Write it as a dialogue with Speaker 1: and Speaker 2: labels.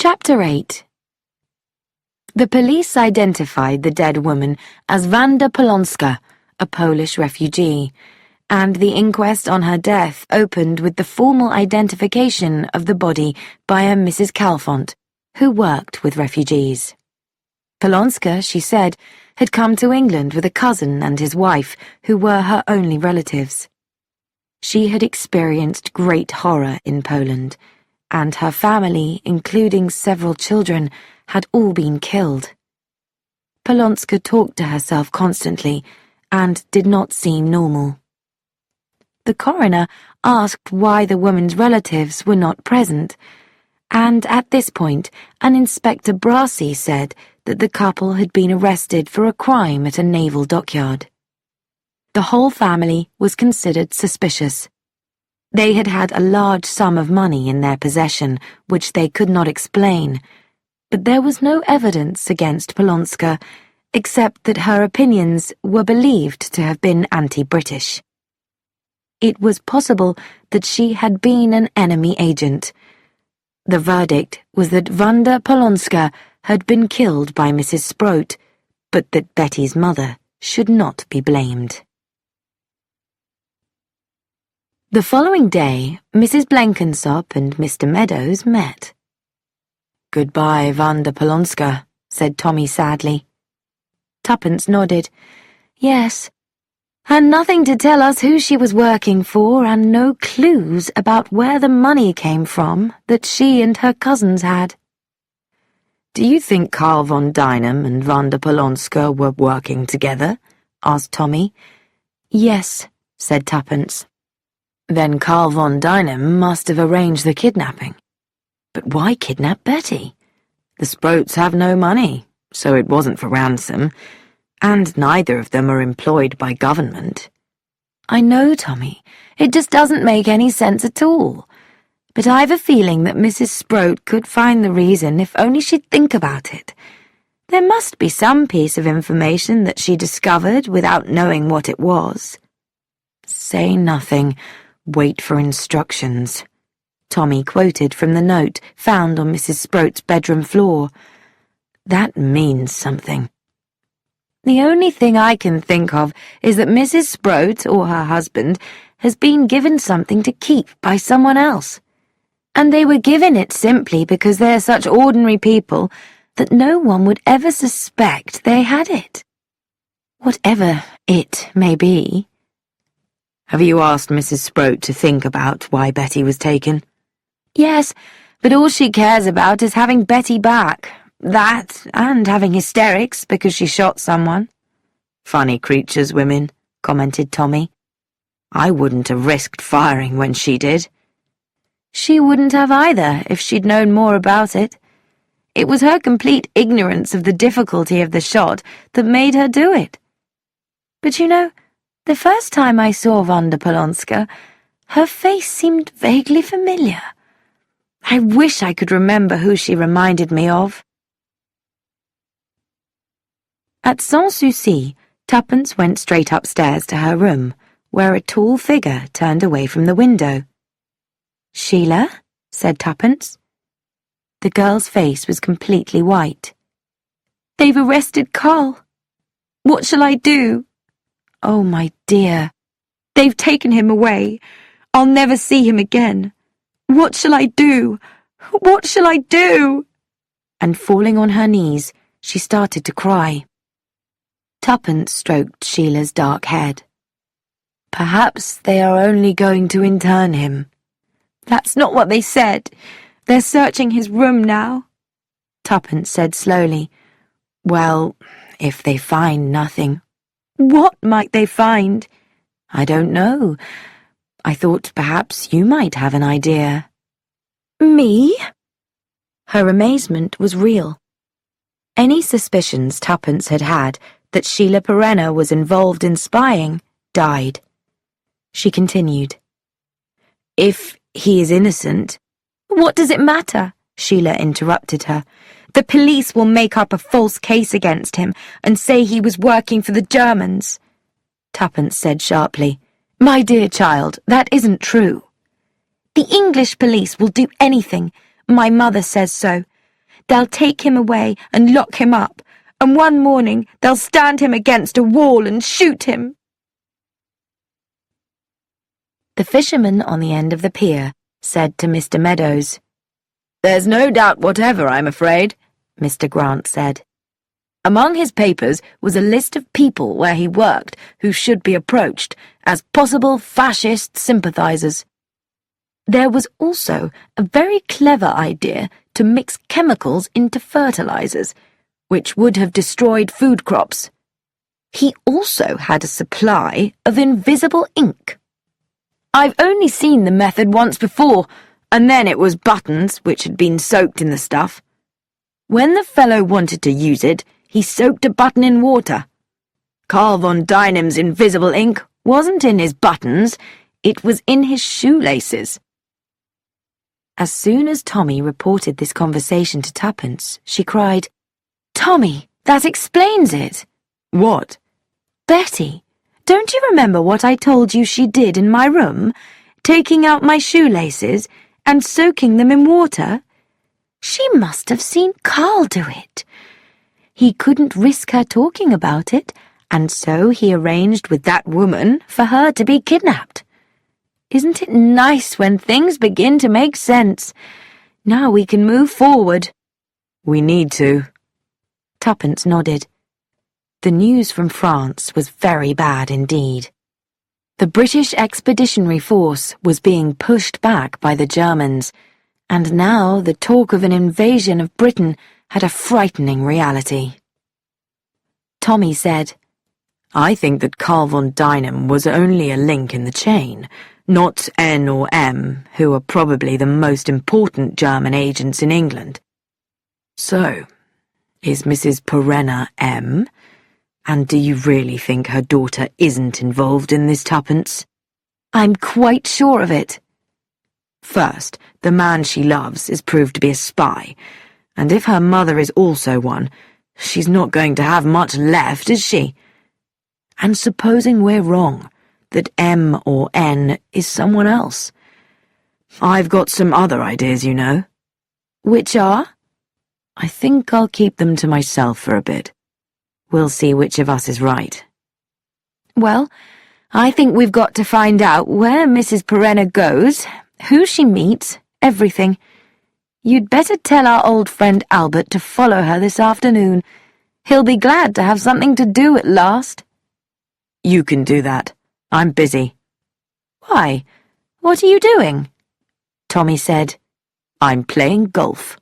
Speaker 1: Chapter 8. The police identified the dead woman as Wanda Polonska, a Polish refugee, and the inquest on her death opened with the formal identification of the body by a Mrs. Calfont, who worked with refugees. Polonska, she said, had come to England with a cousin and his wife, who were her only relatives. She had experienced great horror in Poland, and her family, including several children, had all been killed. Polonska talked to herself constantly and did not seem normal. The coroner asked why the woman's relatives were not present, and at this point an Inspector Brassey said that the couple had been arrested for a crime at a naval dockyard. The whole family was considered suspicious. They had had a large sum of money in their possession, which they could not explain, but there was no evidence against Polonska, except that her opinions were believed to have been anti-British. It was possible that she had been an enemy agent. The verdict was that Wanda Polonska had been killed by Mrs. Sproat, but that Betty's mother should not be blamed. The following day, Mrs. Blenkinsop and Mr. Meadows met. "Goodbye, Wanda Polonska," said Tommy sadly. Tuppence nodded. "Yes, and nothing to tell us who she was working for and no clues about where the money came from that she and her cousins had." "Do you think Carl von Dynam and Wanda Polonska were working together?" asked Tommy. "Yes," said Tuppence. "Then Carl von Dynam must have arranged the kidnapping. But why kidnap Betty? The Sproats have no money, so it wasn't for ransom, and neither of them are employed by government." "I know, Tommy. It just doesn't make any sense at all. But I've a feeling that Mrs. Sproat could find the reason if only she'd think about it. There must be some piece of information that she discovered without knowing what it was." "Say nothing. Wait for instructions," Tommy quoted from the note found on Mrs. Sproat's bedroom floor. "That means something." "The only thing I can think of is that Mrs. Sproat, or her husband, has been given something to keep by someone else. And they were given it simply because they're such ordinary people that no one would ever suspect they had it. Whatever it may be." "Have you asked Mrs. Sproat to think about why Betty was taken?" "Yes, but all she cares about is having Betty back. That, and having hysterics because she shot someone." "Funny creatures, women," commented Tommy. "I wouldn't have risked firing when she did." "She wouldn't have either if she'd known more about it. It was her complete ignorance of the difficulty of the shot that made her do it. But you know, the first time I saw Wanda Polonska, her face seemed vaguely familiar. I wish I could remember who she reminded me of." At Sans Souci, Tuppence went straight upstairs to her room, where a tall figure turned away from the window. "Sheila?" said Tuppence. The girl's face was completely white. "They've arrested Carl. What shall I do?" "Oh, my dear." "They've taken him away. I'll never see him again. What shall I do? What shall I do?" And falling on her knees, she started to cry. Tuppence stroked Sheila's dark head. "Perhaps they are only going to intern him." "That's not what they said. They're searching his room now." Tuppence said slowly, "Well, if they find nothing—" "What might they find?" "I don't know. I thought perhaps you might have an idea." "Me?" Her amazement was real. Any suspicions Tuppence had had that Sheila Perenna was involved in spying died. She continued, "If he is innocent—" "What does it matter?" Sheila interrupted her. "The police will make up a false case against him and say he was working for the Germans." Tuppence said sharply, "My dear child, that isn't true." "The English police will do anything. My mother says so. they'll take him away and lock him up, and one morning they'll stand him against a wall and shoot him." The fisherman on the end of the pier said to Mr. Meadows. "There's no doubt whatever, I'm afraid," Mr. Grant said. Among his papers was a list of people where he worked who should be approached as possible fascist sympathizers. There was also a very clever idea to mix chemicals into fertilizers, which would have destroyed food crops. He also had a supply of invisible ink. "I've only seen the method once before, and then it was buttons which had been soaked in the stuff. When the fellow wanted to use it, he soaked a button in water. Carl von Dynam's invisible ink wasn't in his buttons, it was in his shoelaces." As soon as Tommy reported this conversation to Tuppence, she cried, "Tommy, that explains it." "What?" "Betty, don't you remember what I told you she did in my room, taking out my shoelaces and soaking them in water? She must have seen Carl do it. He couldn't risk her talking about it, and so he arranged with that woman for her to be kidnapped. Isn't it nice when things begin to make sense? Now we can move forward." "We need to." Tuppence nodded. The news from France was very bad indeed. The British Expeditionary Force was being pushed back by the Germans, and now the talk of an invasion of Britain had a frightening reality. Tommy said, "I think that Carl von Dynam was only a link in the chain, not N or M, who are probably the most important German agents in England." "So, is Mrs. Perenna M? And do you really think her daughter isn't involved in this, Tuppence?" "I'm quite sure of it." "First, the man she loves is proved to be a spy, and if her mother is also one, she's not going to have much left, is she? And supposing we're wrong, that M or N is someone else. I've got some other ideas, you know." "Which are?" "I think I'll keep them to myself for a bit. We'll see which of us is right." "Well, I think we've got to find out where Mrs. Perenna goes, who she meets, everything. You'd better tell our old friend Albert to follow her this afternoon. He'll be glad to have something to do at last." "You can do that. I'm busy." "Why? What are you doing?" Tommy said, "I'm playing golf."